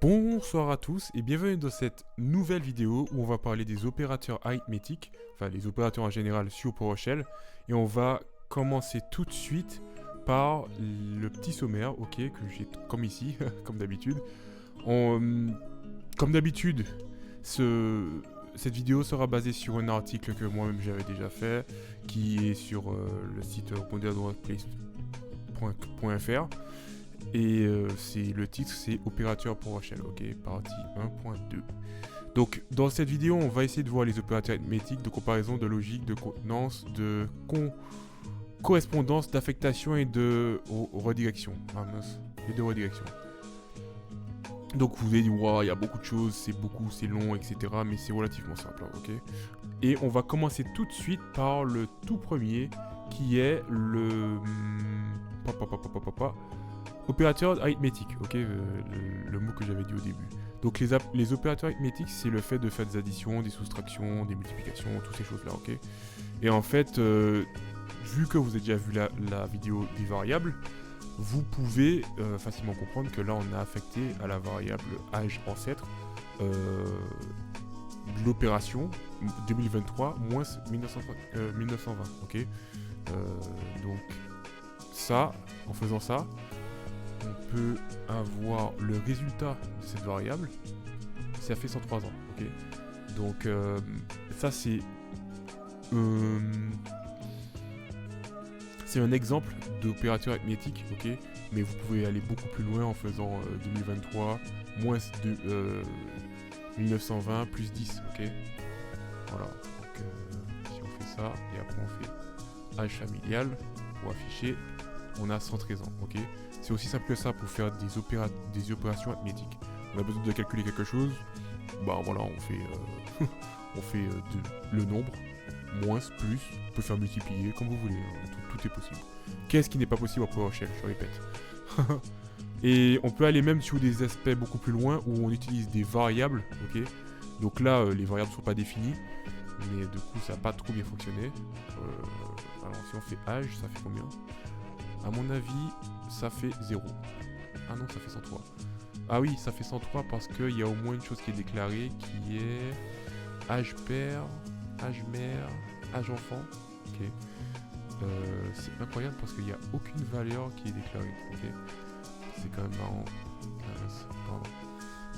Bonsoir à tous et bienvenue dans cette nouvelle vidéo où on va parler des opérateurs arithmétiques, enfin les opérateurs en général sur PowerShell, et on va commencer tout de suite par le petit sommaire, ok, que j'ai comme ici, comme d'habitude. Comme d'habitude, cette vidéo sera basée sur un article que moi-même j'avais déjà fait, qui est sur le site modernworkplace.fr. Et le titre c'est Opérateur PowerShell, ok, partie 1.2. Donc dans cette vidéo on va essayer de voir les opérateurs arithmétiques de comparaison, de logique, de contenance, de correspondance, d'affectation et de redirection. Ah mince, et de redirection. Donc vous allez dire, wow, il y a beaucoup de choses, c'est long, etc. Mais c'est relativement simple, ok. Et on va commencer tout de suite par le tout premier qui est le... opérateur arithmétique, ok, le mot que j'avais dit au début. Donc les opérateurs arithmétiques, c'est le fait de faire des additions, des soustractions, des multiplications, toutes ces choses-là, ok. Et en fait, vu que vous avez déjà vu la vidéo des variables, vous pouvez facilement comprendre que là, on a affecté à la variable âge ancêtre de l'opération 2023 moins 1920, ok. Donc ça, en faisant ça, on peut avoir le résultat de cette variable, ça fait 103 ans, ok. Donc ça c'est un exemple d'opérateur arithmétique, ok. Mais vous pouvez aller beaucoup plus loin en faisant 2023 moins 1920 plus 10, ok. Voilà, donc si on fait ça, et après on fait âge familial, pour afficher, on a 113 ans, ok. C'est aussi simple que ça pour faire des opérations arithmétiques. On a besoin de calculer quelque chose, bah voilà, on fait, le nombre, moins, plus, on peut faire multiplier, comme vous voulez, hein, tout est possible. Qu'est-ce qui n'est pas possible en PowerShell, je répète. Et on peut aller même sur des aspects beaucoup plus loin où on utilise des variables, ok. Donc là, les variables ne sont pas définies, mais du coup, ça n'a pas trop bien fonctionné. Alors si on fait âge, ça fait combien ? À mon avis, ça fait 0. Ah non, ça fait 103. Ah oui, ça fait 103 parce qu'il y a au moins une chose qui est déclarée, qui est âge père, âge mère, âge enfant. Ok. C'est incroyable parce qu'il n'y a aucune valeur qui est déclarée. Ok. C'est quand même marrant. Pardon.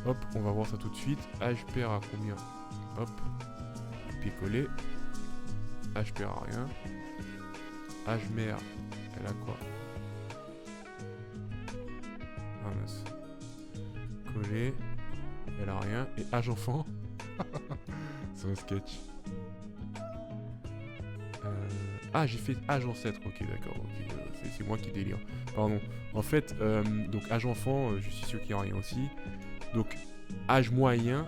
Hop, on va voir ça tout de suite. Âge père à combien ? Hop. Copier-coller. Âge père à rien. Âge mère, elle a quoi ? Ah mince. Coller. Elle a rien. Et âge enfant. C'est un sketch. Ah, j'ai fait âge ancêtre. Ok, d'accord. Okay. C'est moi qui délire. Pardon. En fait, donc âge enfant, je suis sûr qu'il n'y a rien aussi. Donc, âge moyen,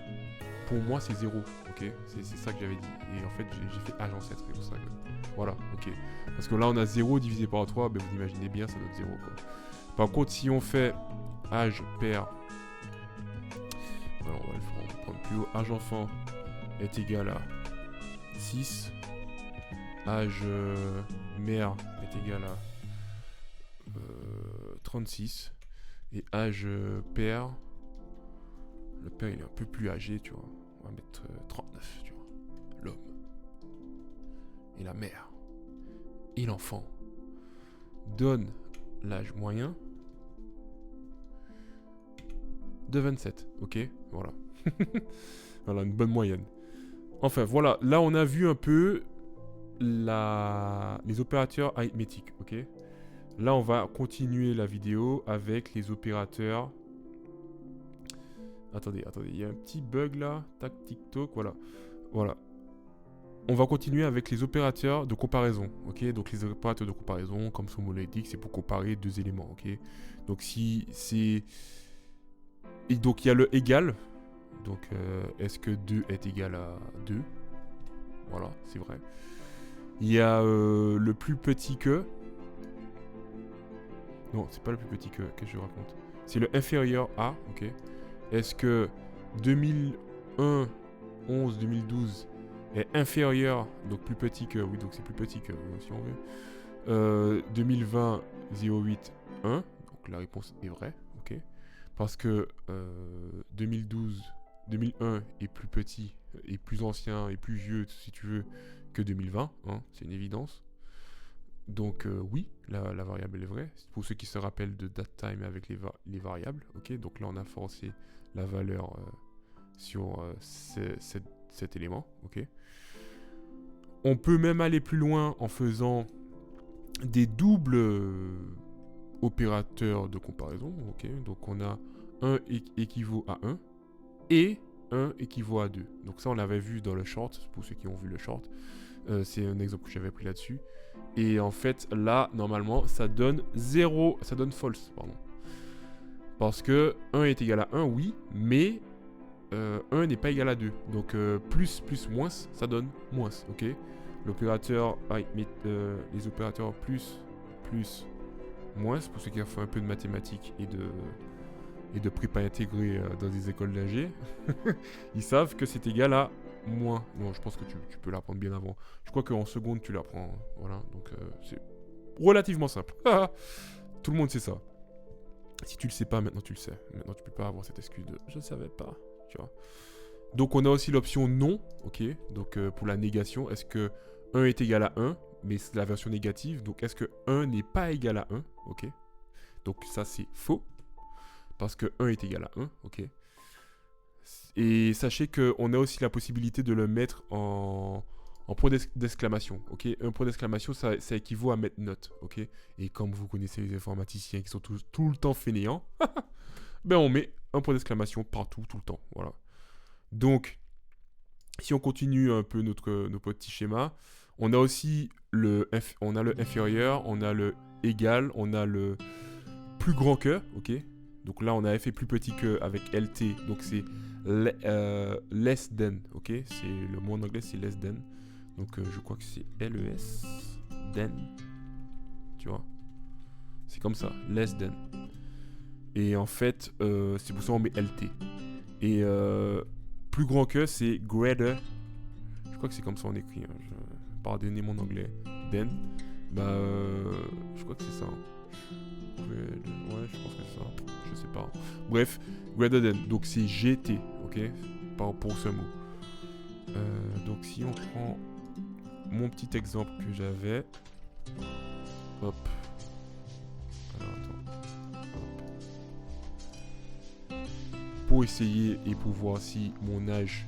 pour moi, c'est 0. Ok, c'est ça que j'avais dit. Et en fait, j'ai fait âge ancêtre. C'est pour ça que... Voilà, ok. Parce que là, on a 0 divisé par 3. Ben, vous imaginez bien, ça donne 0, quoi. Par contre, si on fait âge père... Alors, on va prendre plus haut. Âge enfant est égal à 6. Âge mère est égal à 36. Et âge père... Le père, il est un peu plus âgé, tu vois. On va mettre 39, tu vois. L'homme. Et la mère. Et l'enfant. Donne l'âge moyen de 27. Ok, voilà. Voilà, une bonne moyenne. Enfin, voilà. Là, on a vu un peu les opérateurs arithmétiques, ok. Là, on va continuer la vidéo avec les opérateurs... Attendez, il y a un petit bug là. Tac, tic-toc, voilà. Voilà. On va continuer avec les opérateurs de comparaison, ok. Donc les opérateurs de comparaison, comme son mot l'indique, c'est pour comparer deux éléments, ok. Donc si c'est... Et donc il y a le égal. Donc est-ce que 2 est égal à 2 ? Voilà, c'est vrai. Il y a le plus petit que... Non, c'est pas le plus petit que je raconte. C'est le inférieur à, ok. Est-ce que 2001, 11, 2012 est inférieur, donc plus petit que... Oui, donc c'est plus petit que, si on veut. 2020, 08, 1. Donc la réponse est vraie, ok. Parce que 2012, 2001 est plus petit, et plus ancien, et plus vieux, si tu veux, que 2020, hein, c'est une évidence. Donc oui, la variable est vraie. Pour ceux qui se rappellent de datetime avec les variables, ok. Donc là on a forcé la valeur sur cet élément, ok. On peut même aller plus loin en faisant des doubles opérateurs de comparaison, ok. Donc on a 1 équivaut à 1 et 1 équivaut à 2. Donc ça on l'avait vu dans le short, pour ceux qui ont vu le short. C'est un exemple que j'avais pris là-dessus. Et en fait, là, normalement, ça donne 0, ça donne false, pardon. Parce que 1 est égal à 1, oui, mais 1 n'est pas égal à 2. Donc, plus, moins, ça donne moins, ok. L'opérateur, les opérateurs plus, moins, pour ceux qui ont fait un peu de mathématiques et de prépa intégrée dans des écoles d'ingé, ils savent que c'est égal à moins. Non, je pense que tu peux l'apprendre bien avant. Je crois qu'en seconde, tu l'apprends. Voilà, donc c'est relativement simple. Tout le monde sait ça. Si tu le sais pas, maintenant tu le sais. Maintenant, tu peux pas avoir cette excuse de « je ne savais pas », tu vois. Donc, on a aussi l'option non, ok. Donc, pour la négation, est-ce que 1 est égal à 1, mais c'est la version négative. Donc, est-ce que 1 n'est pas égal à 1, ok. Donc, ça, c'est faux. Parce que 1 est égal à 1, ok. Et sachez qu'on a aussi la possibilité de le mettre en point d'exclamation, ok. Un point d'exclamation, ça équivaut à mettre note, ok. Et comme vous connaissez les informaticiens qui sont tout le temps fainéants, ben on met un point d'exclamation partout, tout le temps, voilà. Donc, si on continue un peu nos petits schémas, on a aussi le inférieur, on a le égal, on a le plus grand que, ok. Donc là, on avait fait plus petit que avec LT, donc c'est less than, ok. C'est le mot en anglais, c'est less than. Donc je crois que c'est LES, than, tu vois. C'est comme ça, less than. Et en fait, c'est pour ça qu'on met LT. Et plus grand que, c'est greater. Je crois que c'est comme ça on écrit. Hein. Pardonnez mon anglais. Than. Bah, je crois que c'est ça. Hein. Ouais, je pense que c'est ça. Je sais pas. Bref, greater than. Donc c'est GT, ok. Pour ce mot. Donc si on prend mon petit exemple que j'avais. Hop. Alors attends. Hop. Pour essayer et pour voir si mon âge,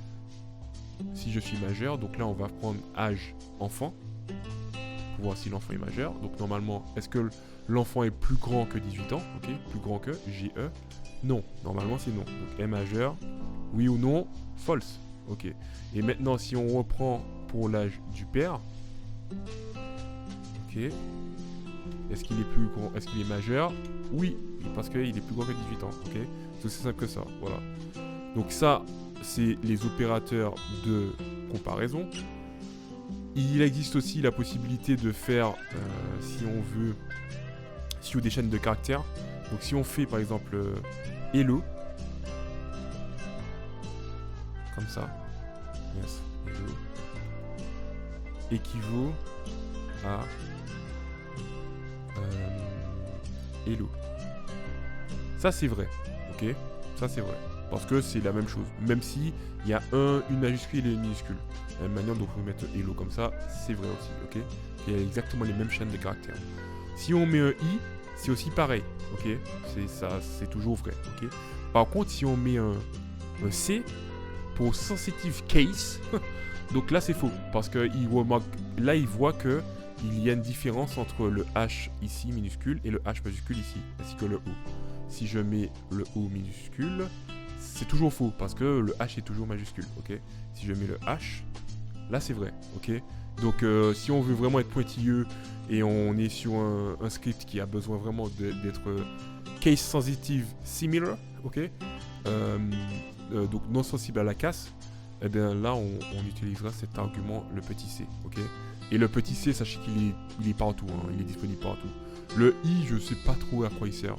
si je suis majeur. Donc là on va prendre âge enfant. Pour voir si l'enfant est majeur. Donc normalement, est-ce que l'enfant est plus grand que 18 ans, ok, plus grand que, GE, non, normalement c'est non. Donc est majeur, oui ou non, false, ok. Et maintenant si on reprend pour l'âge du père, ok, est-ce qu'il est plus grand, est-ce qu'il est majeur? Oui, parce qu'il est plus grand que 18 ans, ok. C'est aussi simple que ça, voilà. Donc ça, c'est les opérateurs de comparaison. Il existe aussi la possibilité de faire, si on veut, sur des chaînes de caractères. Donc si on fait par exemple hello, comme ça, yes, hello, équivaut à hello. Ça c'est vrai, ok. Ça c'est vrai, parce que c'est la même chose, même si il y a une majuscule et une minuscule. La même manière dont on peut mettre hello comme ça, c'est vrai aussi, ok. Il y a exactement les mêmes chaînes de caractères. Si on met un i, c'est aussi pareil, ok. C'est toujours vrai, ok. Par contre, si on met un c pour sensitive case, donc là c'est faux, parce que là il voit que il y a une différence entre le h ici minuscule et le h majuscule ici, ainsi que le o. Si je mets le o minuscule, c'est toujours faux, parce que le h est toujours majuscule, ok. Si je mets le h, là c'est vrai, ok. Donc si on veut vraiment être pointilleux et on est sur un script qui a besoin vraiment d'être case sensitive similar, ok, donc non sensible à la casse, et bien là on utilisera cet argument, le petit c, ok. Et le petit c, sachez qu'il est partout, hein, il est disponible partout. Le i, je sais pas trop à quoi il sert,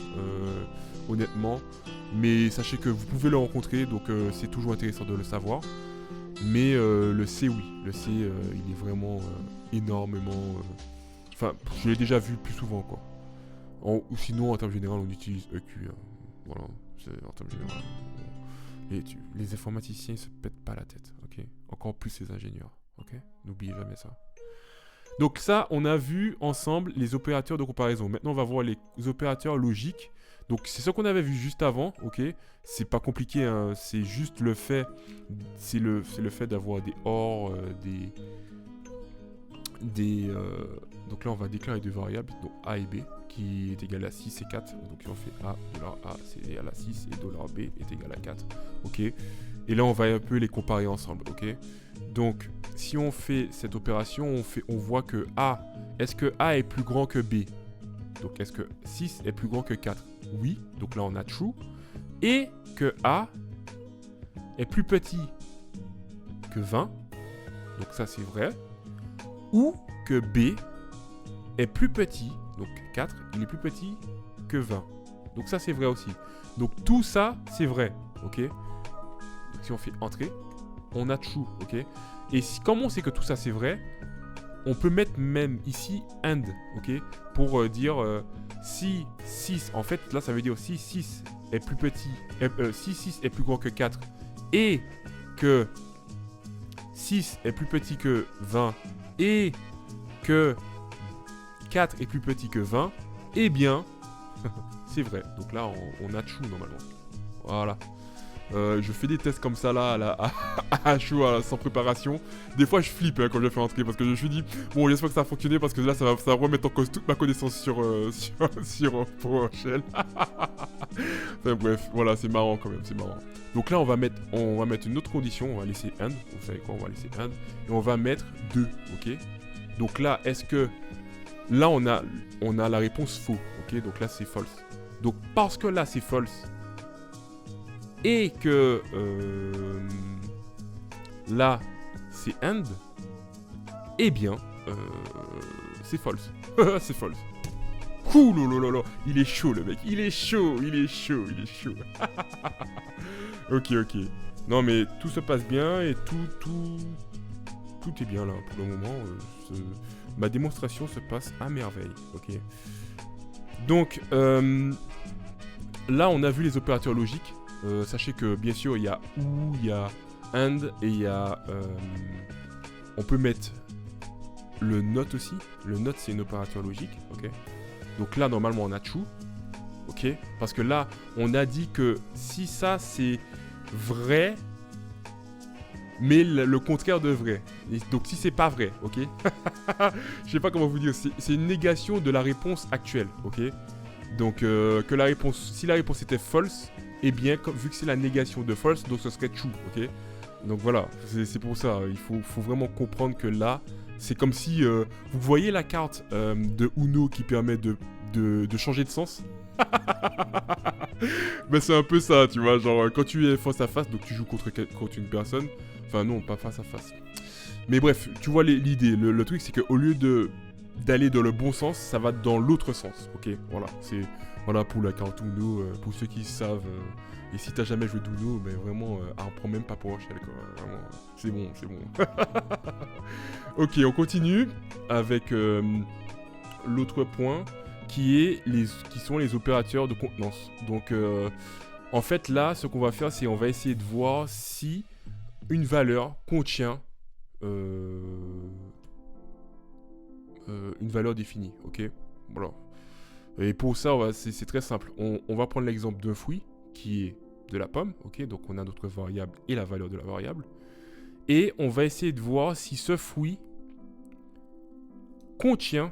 honnêtement, mais sachez que vous pouvez le rencontrer, donc c'est toujours intéressant de le savoir. Mais le C, oui. Le C, il est vraiment énormément... Enfin, je l'ai déjà vu plus souvent, quoi. Ou sinon, en termes général, on utilise EQ. Hein. Voilà, c'est en termes général. Les informaticiens, ils se pètent pas la tête, ok? Encore plus les ingénieurs, ok? N'oubliez jamais ça. Donc ça, on a vu ensemble les opérateurs de comparaison. Maintenant, on va voir les opérateurs logiques. Donc c'est ce qu'on avait vu juste avant, ok? C'est pas compliqué, hein, c'est juste le fait, c'est le fait d'avoir des OR, donc là on va déclarer deux variables, donc A et B, qui est égal à 6 et 4. Donc si on fait A, $A, c'est égal à 6 et $B est égal à 4, ok? Et là on va un peu les comparer ensemble, ok? Donc si on fait cette opération, on voit que A, est-ce que A est plus grand que B? Donc est-ce que 6 est plus grand que 4? Oui, donc là on a true. Et que A est plus petit que 20, donc ça c'est vrai. Ou que B est plus petit, donc 4, il est plus petit que 20. Donc ça c'est vrai aussi. Donc tout ça c'est vrai, ok? Donc si on fait entrer, on a true, ok? Et comme on sait que tout ça c'est vrai, on peut mettre même ici and, ok? Pour dire si 6, en fait là ça veut dire si 6 est plus petit, si 6 est plus grand que 4 et que 6 est plus petit que 20 et que 4 est plus petit que 20, eh bien, c'est vrai. Donc là, on a true normalement. Voilà. Je fais des tests comme ça là, à chaud, sans préparation. Des fois, je flippe quand je fais entrer parce que je me suis dit, bon, j'espère que ça va fonctionner parce que là, ça va remettre en cause toute ma connaissance sur PowerShell. Enfin bref, voilà, c'est marrant quand même, c'est marrant. Donc là, on va mettre une autre condition, on va laisser and. Vous savez quoi, on va laisser and. Et on va mettre 2, ok? Donc là, est-ce que... Là, on a la réponse faux, ok? Donc là, c'est false. Donc parce que là, c'est false, et que là, c'est and, eh bien, c'est false. C'est false. Ouh là là, il est chaud le mec, il est chaud. Ok. Non mais tout se passe bien et tout est bien là pour le moment. Ma démonstration se passe à merveille, ok. Donc là on a vu les opérateurs logiques. Sachez que bien sûr il y a ou, il y a and et il y a on peut mettre le not aussi. Le not c'est un opérateur logique, ok. Donc là normalement on a true, ok. Parce que là on a dit que si ça c'est vrai, mais le contraire de vrai. Et donc si c'est pas vrai, ok. Je sais pas comment vous dire, c'est une négation de la réponse actuelle, ok. Donc que la réponse, si la réponse était false, eh bien vu que c'est la négation de false, donc ce serait true, ok. Donc voilà, c'est pour ça, il faut vraiment comprendre que là, c'est comme si vous voyez la carte de Uno qui permet de changer de sens. Ben c'est un peu ça, tu vois, genre quand tu es face à face, donc tu joues contre une personne. Enfin non, pas face à face. Mais bref, tu vois l'idée. Le truc, c'est qu'au lieu d'aller dans le bon sens, ça va dans l'autre sens. Ok, voilà. C'est voilà pour la carte Uno, pour ceux qui savent. Et si t'as jamais joué d'Uno, ben vraiment, apprends même pas PowerShell, quoi. Vraiment, c'est bon. Ok, on continue avec l'autre point qui sont les opérateurs de contenance. Donc, en fait, là, ce qu'on va faire, c'est on va essayer de voir si une valeur contient une valeur définie, ok? Voilà. Et pour ça, c'est très simple. On va prendre l'exemple d'un fruit qui est de la pomme, ok? Donc on a notre variable et la valeur de la variable. Et on va essayer de voir si ce fruit contient...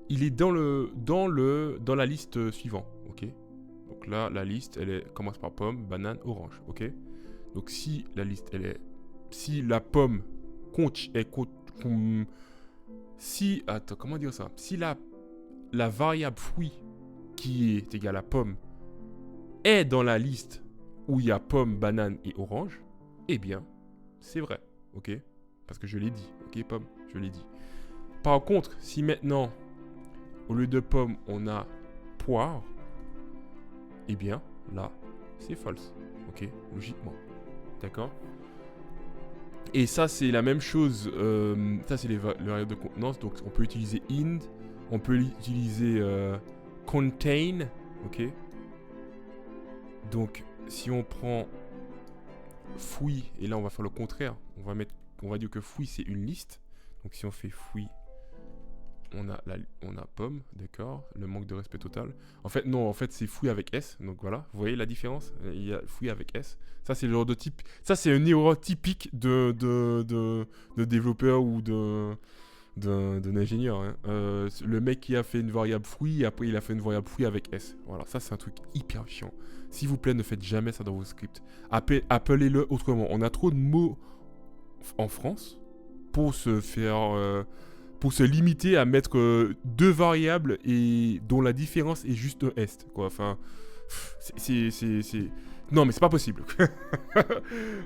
Il est dans la liste suivante, ok? Donc là, la liste, commence par pomme, banane, orange, ok? Donc si la liste, si la pomme attends, comment dire ça? Si la variable fruit qui est égale à pomme est dans la liste où il y a pomme, banane et orange, eh bien, c'est vrai, ok? Parce que je l'ai dit, ok, pomme, je l'ai dit. Par contre, si maintenant, au lieu de pomme, on a poire, eh bien, là, c'est false, ok? Logiquement. D'accord? Et ça, c'est la même chose. Ça, c'est les variables de contenance. Donc, on peut utiliser int. On peut utiliser contain. Ok? Donc, si on prend fouille, et là on va faire le contraire, on va dire que fouille c'est une liste. Donc si on fait fouille, on a pomme, d'accord, le manque de respect total. En fait non, en fait c'est fouille avec S, donc voilà, vous voyez la différence, il y a fouille avec S. Ça c'est le genre de type, ça c'est une erreur typique de développeur ou d'un ingénieur. Hein. Le mec qui a fait une variable fouille, après il a fait une variable fouille avec S. Voilà, ça c'est un truc hyper chiant. S'il vous plaît, ne faites jamais ça dans vos scripts. Appelez-le autrement. On a trop de mots en France pour pour se limiter à mettre deux variables et dont la différence est juste un S, quoi. Enfin, non, mais c'est pas possible.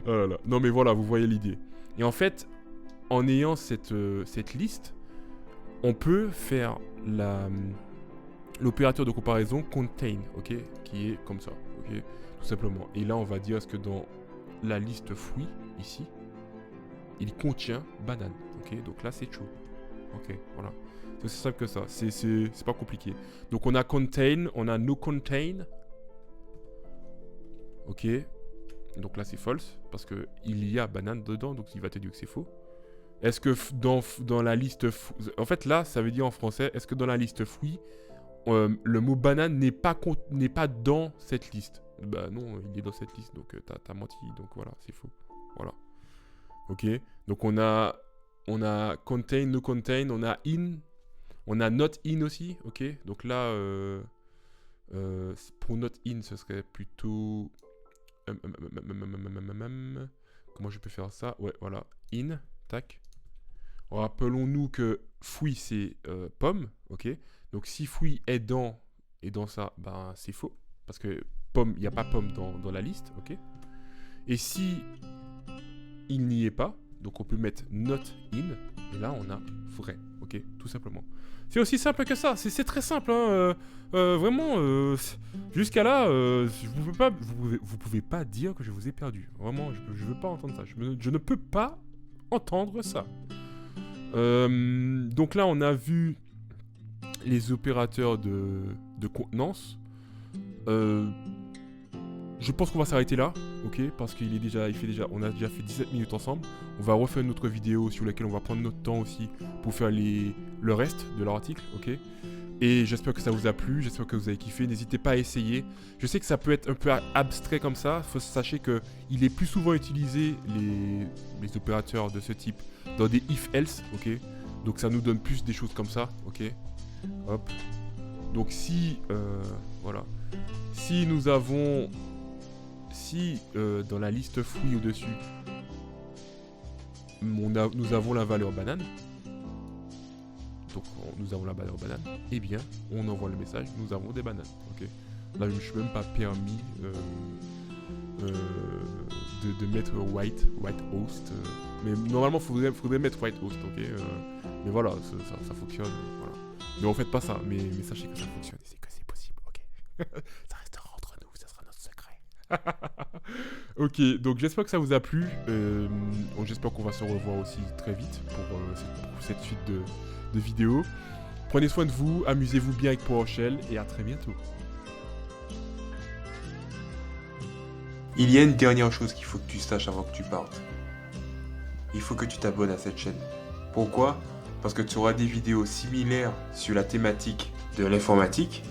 Oh là là. Non, mais voilà, vous voyez l'idée. Et en fait, en ayant cette liste, on peut faire l'opérateur de comparaison contain, ok, qui est comme ça, ok, tout simplement. Et là, on va dire ce que dans la liste fouille, ici, il contient banane, ok. Donc là, c'est true, ok, voilà. C'est aussi simple que ça, c'est pas compliqué. Donc on a contain, on a no contain, ok. Donc là, c'est false, parce que il y a banane dedans, donc il va te dire que c'est faux. Est-ce que dans la liste fouille... En fait, là, ça veut dire en français, est-ce que dans la liste fouille, le mot banane n'est pas dans cette liste? Bah non, il est dans cette liste, donc t'as menti, donc voilà, c'est faux. Voilà. Ok. Donc on a contain, no contain, on a in, on a not in aussi, ok. Donc là, pour not in, ce serait plutôt... Comment je peux faire ça? Ouais, voilà. In, tac. Rappelons-nous que fouille c'est pomme, ok. Donc si fouille est dans ça, ben c'est faux. Parce que pomme, il n'y a pas pomme dans la liste, ok. Et si il n'y est pas, donc on peut mettre not in, et là on a vrai, ok, tout simplement. C'est aussi simple que ça, c'est très simple, hein, vraiment, jusqu'à là, vous pouvez pas dire que je vous ai perdu. Vraiment, je veux pas entendre ça, je ne peux pas entendre ça. Donc là, on a vu les opérateurs de contenance. Je pense qu'on va s'arrêter là, ok, parce on a déjà fait 17 minutes ensemble. On va refaire une autre vidéo sur laquelle on va prendre notre temps aussi pour faire le reste de l'article, ok. Et j'espère que ça vous a plu, j'espère que vous avez kiffé. N'hésitez pas à essayer. Je sais que ça peut être un peu abstrait comme ça. Sachez qu'il est plus souvent utilisé, les opérateurs de ce type, dans des if-else, ok. Donc ça nous donne plus des choses comme ça, ok. Hop. Donc voilà. Si nous avons... dans la liste fouille au-dessus, nous avons la valeur banane. Donc nous avons la valeur banane. Eh bien, on envoie le message, nous avons des bananes. Ok. Là, je ne me suis même pas permis de mettre white host. Mais normalement, faudrait mettre white host, ok. Mais voilà, ça fonctionne. Voilà. Mais en faites pas ça. Mais sachez que ça fonctionne. C'est que c'est possible, ok. Ça restera entre nous, ça sera notre secret. Ok, donc j'espère que ça vous a plu. J'espère qu'on va se revoir aussi très vite pour cette suite de vidéos. Prenez soin de vous, amusez-vous bien avec PowerShell et à très bientôt. Il y a une dernière chose qu'il faut que tu saches avant que tu partes. Il faut que tu t'abonnes à cette chaîne. Pourquoi ? Parce que tu auras des vidéos similaires sur la thématique de l'informatique